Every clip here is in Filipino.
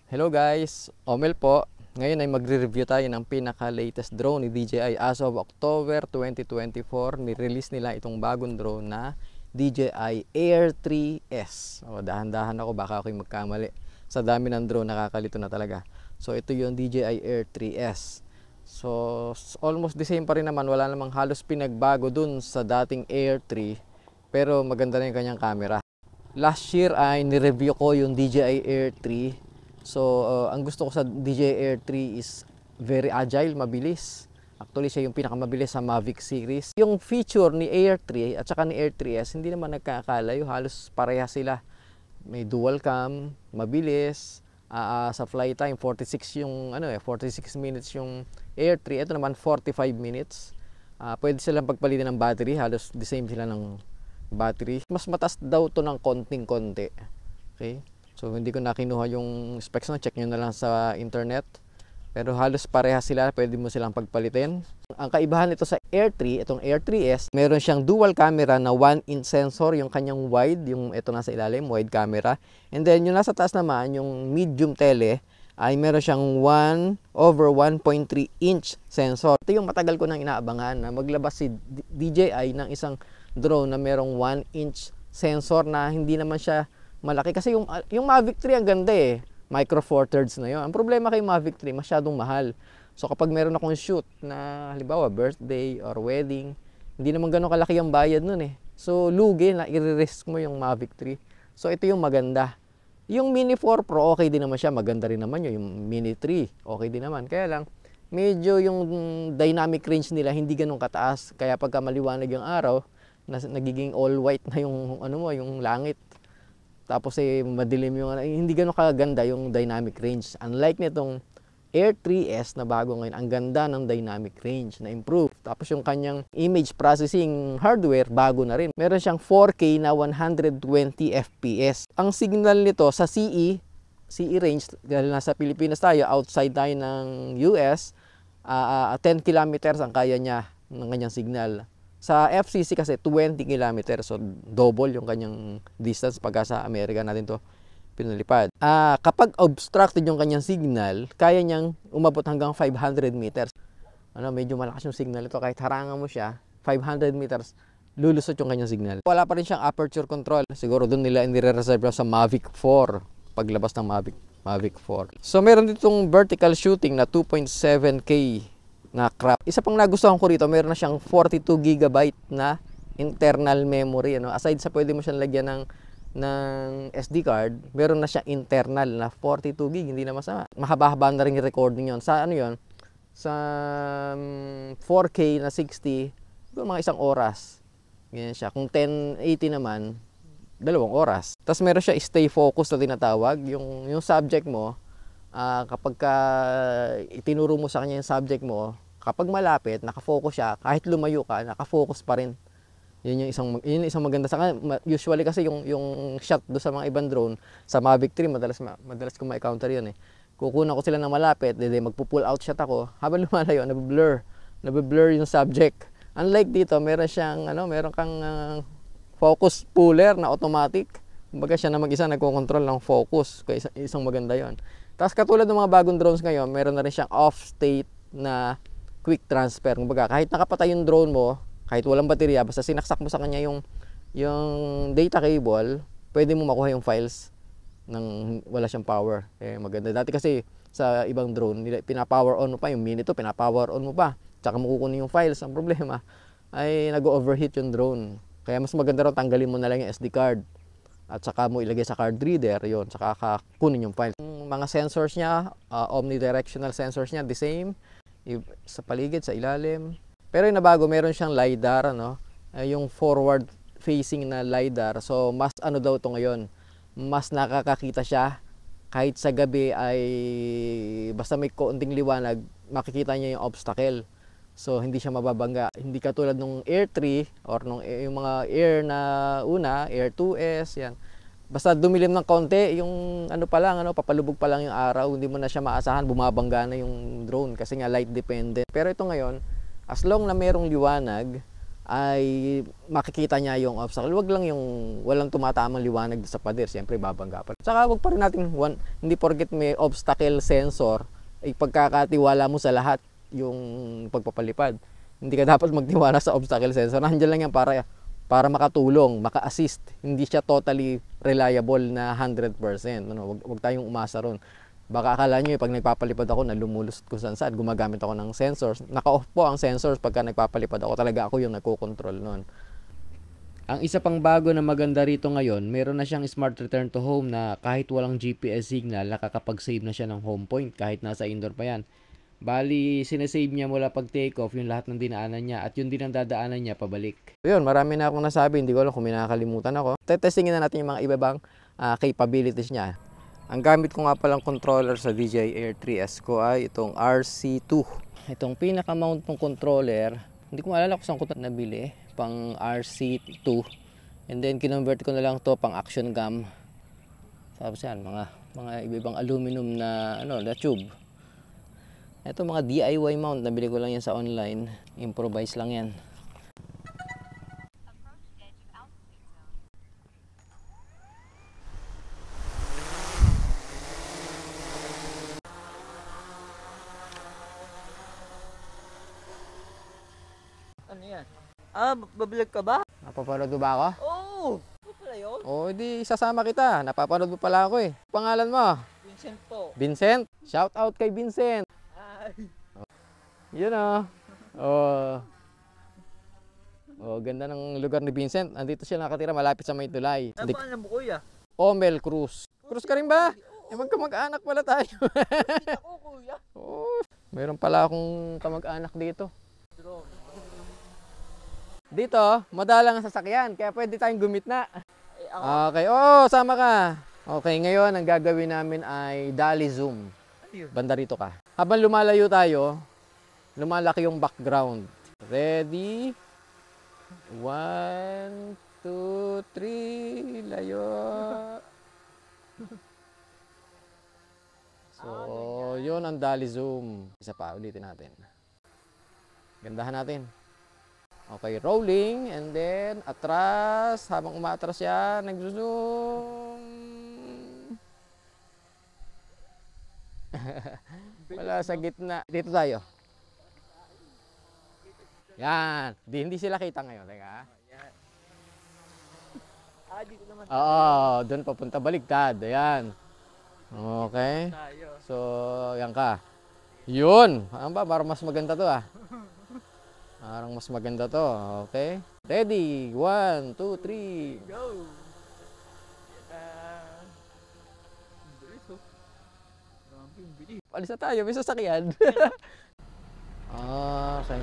Hello guys, Omel po. Ngayon ay magre-review tayo ng pinaka-latest drone ni DJI. As of October 2024, ni-release nila itong bagong drone na DJI Air 3S. Dahan-dahan ako, baka ako'y magkamali. Sa dami ng drone, nakakalito na talaga. So ito yung DJI Air 3S. So almost the same pa rin naman, wala namang halos pinagbago dun sa dating Air 3. Pero maganda na yung kanyang camera. Last year ay ni-review ko yung DJI Air 3. So, ang gusto ko sa DJI Air 3 is very agile, mabilis. Actually, siya yung pinakamabilis sa Mavic series. Yung feature ni Air 3 at saka ni Air 3S, hindi naman nagkakalayo. Halos pareha sila. May dual cam, mabilis. Sa flight time, 46 minutes yung Air 3. Ito naman, 45 minutes. Pwede silang pagpalitan ng battery. Halos the same sila ng battery. Mas mataas daw to ng konting-konti. Okay? So hindi ko na kinuha yung specs na, check nyo na lang sa internet. Pero halos pareha sila, pwede mo silang pagpalitin. Ang kaibahan nito sa Air 3, itong Air 3S, meron siyang dual camera na 1-inch sensor, yung kanyang wide, yung ito nasa ilalim, wide camera. And then yung nasa taas naman, yung medium tele, ay meron siyang 1/1.3-inch sensor. Ito yung matagal ko nang inaabangan na maglabas si DJI ng isang drone na merong 1-inch sensor na hindi naman siya malaki. Kasi yung Mavic 3 ang ganda eh. Micro Four Thirds na yun. Ang problema kay Mavic 3, masyadong mahal. So kapag meron akong shoot na halimbawa birthday or wedding, hindi naman gano'ng kalaki ang bayad nun eh. So lugi na i-risk mo yung Mavic 3. So ito yung maganda. Yung Mini 4 Pro, okay din naman siya. Maganda rin naman yun. Yung Mini 3, okay din naman. Kaya lang, medyo yung dynamic range nila hindi gano'ng kataas. Kaya pagka maliwanag yung araw, nagiging all white na yung, yung langit. Tapos madilim yung hindi gano'n kaganda yung dynamic range. Unlike nitong Air 3S na bago ngayon, ang ganda ng dynamic range na improve. Tapos yung kanyang image processing hardware, bago na rin. Meron siyang 4K na 120 FPS. Ang signal nito sa CE range, dahil nasa Pilipinas tayo, outside tayo ng US, 10 kilometers ang kaya niya ng kanyang signal. Sa FCC kasi 20 km, so double yung kanyang distance pagka sa Amerika natin to pinalipad. Kapag obstructed yung kanyang signal, kaya niyang umabot hanggang 500 meters. Medyo malakas yung signal ito, kahit harangan mo siya, 500 meters, lulusot yung kanyang signal. Wala pa rin siyang aperture control. Siguro doon nila nire-reserve sa Mavic 4, paglabas ng Mavic 4. So meron ditong vertical shooting na 2.7K na crop. Isa pang nagustuhan ko rito, meron na siyang 42 GB na internal memory. Aside sa pwede mo siyang lagyan ng SD card, meron na siyang internal na 42 GB. Hindi na masama. Mahaba-haba na rin yung recording yon. Sa Sa 4K na 60, mga isang oras. Ganyan siya. Kung 1080 naman, 2 oras. Tapos meron siya stay focus na tinatawag. Yung subject mo, kapag itinuro mo sa kanya yung subject mo, kapag malapit, nakafocus siya, kahit lumayo ka, nakafocus pa rin. Yun yung isang maganda sa kanya. Usually kasi yung shot do sa mga ibang drone, sa Mavic 3, madalas ko ma-encounter yun eh. Kukunan ko sila ng malapit, magpo-pull out shot ako, habang lumalayo, nabe-blur yung subject. Unlike dito, meron kang focus puller na automatic. Kumbaga siya na mag-isa nagko-control ng focus. Kaya isang maganda yon. Tapos katulad ng mga bagong drones ngayon, meron na rin siyang off-state na quick transfer. Kumbaga kahit nakapatay yung drone mo, kahit walang baterya, basta sinaksak mo sa kanya yung data cable, pwede mo makuha yung files nang wala siyang power. Maganda. Dati kasi sa ibang drone, pina-power on mo pa yung Mini to, pina-power on mo pa. Tsaka mo kukunin yung files. Ang problema ay nag-overheat yung drone. Kaya mas maganda raw tanggalin mo na lang yung SD card. At saka mo ilagay sa card reader, yon, saka kunin yung file. Yung mga sensors niya, omnidirectional sensors niya, the same. Sa paligid, sa ilalim. Pero yung nabago, meron siyang LiDAR, yung forward facing na LiDAR. So, mas daw ito ngayon, mas nakakakita siya. Kahit sa gabi ay, basta may konting liwanag, makikita niya yung obstacle. So, hindi siya mababangga. Hindi katulad nung Air 3 or yung mga Air na una, Air 2S, yan. Basta dumilim ng konti, yung papalubog pa lang yung araw, hindi mo na siya maasahan, bumabangga na yung drone kasi nga light dependent. Pero ito ngayon, as long na merong liwanag, ay makikita niya yung obstacle. Wag lang yung walang tumatamang liwanag sa pader, siyempre babangga pa. Saka wag pa rin natin hindi porket may obstacle sensor ay pagkakatiwala mo sa lahat yung pagpapalipad. Hindi ka dapat magtiwala sa obstacle sensor. Nandiyan lang yan para makatulong, maka-assist. Hindi siya totally reliable na 100%. Ano, wag tayong umasa ron. Baka akala nyo pag nagpapalipad ako na lumulusot ko saan, gumagamit ako ng sensors. Naka-off po ang sensors pagka nagpapalipad ako. Talaga ako yung nagko-control nun. Ang isa pang bago na maganda rito ngayon, meron na siyang smart return to home na kahit walang GPS signal, nakakapag-save na siya ng home point kahit nasa indoor pa yan. Bali, sinesave niya mula pag take off yung lahat ng dinaanan niya at yun din ang dadaanan niya pabalik. Yun, marami na akong nasabi, hindi ko alam kung may nakakalimutan ako. Testingin na natin yung mga ibabang capabilities niya. Ang gamit ko nga palang controller sa DJI Air 3S ko ay itong RC2. Itong pinaka-mount ng controller, hindi ko maalala kung saan ko ito nabili, pang RC2. And then kinonvert ko na lang to pang action cam. Tapos yan, mga ibang aluminum na na tube. Ito mga DIY mount, nabili ko lang yan sa online. Improvise lang yan. Ano yan? Bablog ka ba? Napapanood mo ba ako? Oo! Ano pala yun? Oo, di sasama kita. Napapanood mo pala ako eh. Pangalan mo? Vincent po. Vincent? Shout out kay Vincent. Ay! Yun oh. Oh. Oh, ganda ng lugar ni Vincent. Andito siya nakatira malapit sa May Tulay. Ano pa alam mo kuya? Omel Cruz. Cruz ka rin ba? Magkamag-anak pala tayo. Hindi ako kuya. Oh, meron pala akong kamag-anak dito. Dito, madalang ang sasakyan, kaya pwede tayong gumitna. Okay, sama ka. Okay, ngayon ang gagawin namin ay dolly zoom. Banda rito ka. Habang lumalayo tayo, lumalaki yung background. Ready? 1, 2, 3, layo. So, yun ang dolly zoom. Isa pa, ulitin natin. Gandahan natin. Okay, rolling, and then atras, habang umaatras siya, nag-zoom. Wala sa gitna. Dito tayo. Yan, hindi sila kita ngayon, teka. Dito naman. Oo, doon papunta baligtad, ayan. Okay. So, yan ka. Yun, ano ba, parang mas maganda to ah. Parang mas maganda to. Okay? Ready? 1, 2, 3. Go! Alis na tayo. May sasakyan. Okay.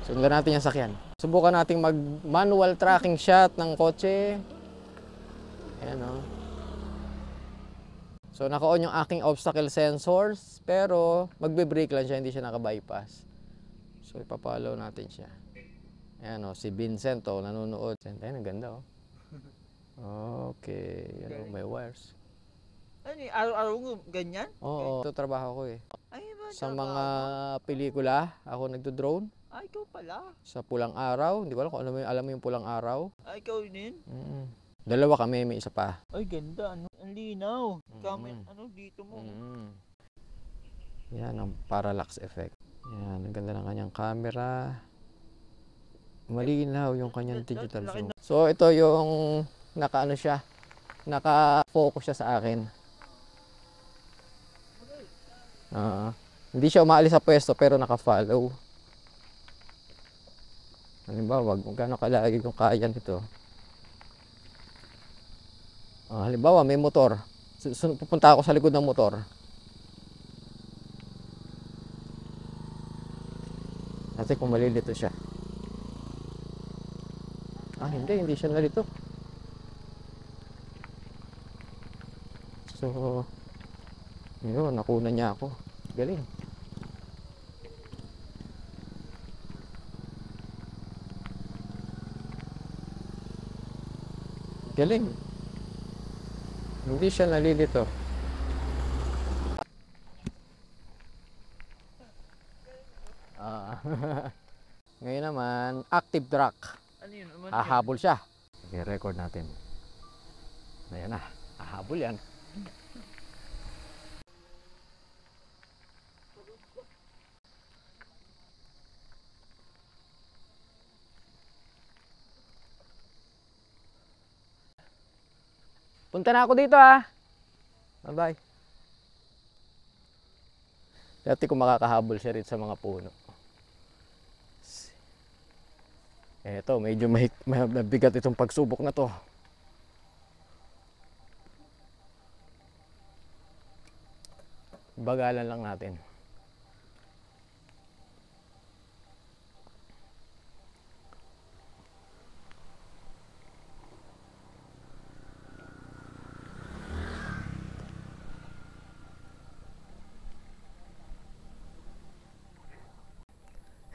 Sundan natin yung sakyan. Subukan nating mag-manual tracking shot ng kotse. Ayan o. So, naka-on yung aking obstacle sensors. Pero, magbe-brake lang siya. Hindi siya naka-bypass. So, ipapollow natin siya. Ayan o, si Vincent o, nanonood. Ayan, ang ganda o. Okay, yan o, may wires. Ano yung araw-araw mo ganyan? Oo, ito trabaho ko eh. Ay, ba? Sa mga pelikula, ako nagdo-drone. Ay, ikaw pala. Sa pulang araw, hindi ko alam kung alam mo yung pulang araw. Ay, ikaw din? Dalawa kami, may isa pa. Ay, ganda. Ano? Ang linaw. Dito mo. Yan ang parallax effect. Yan, ang ganda ng kanyang camera. Malinaw yung kanyang digital zoom. So, ito yung naka-ano siya. Naka-focus siya sa akin. Hindi siya umaalis sa pwesto pero naka-follow. Halimbawa, kung gaano kalagi yung kaya nito. Halimbawa, may motor. Pupunta ako sa likod ng motor. Kasi kung malilito siya. Hindi siya nalito. So, yun, nakuna niya ako. Galing. Galing. Hindi siya nalilito. Ngayon naman, active track. Ano yun? Ano yun? Hahabol siya. I-record natin. Ayan na, hahabol yan. Punta na ako dito ah. Bye-bye. Dati kung makakahabol siya rin sa mga puno. Eto, medyo mabigat itong pagsubok na to. Bagalan lang natin.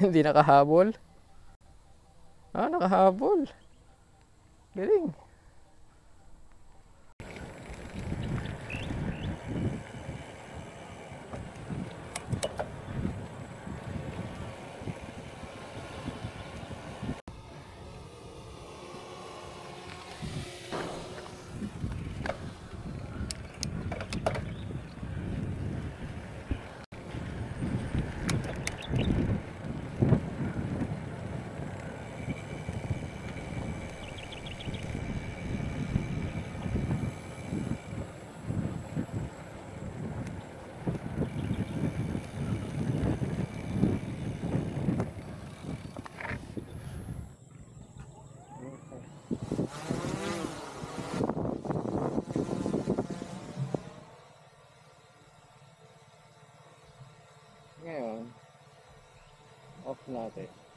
Hindi nakahabol. Nakahabol. Galing. Ngayon, off natin.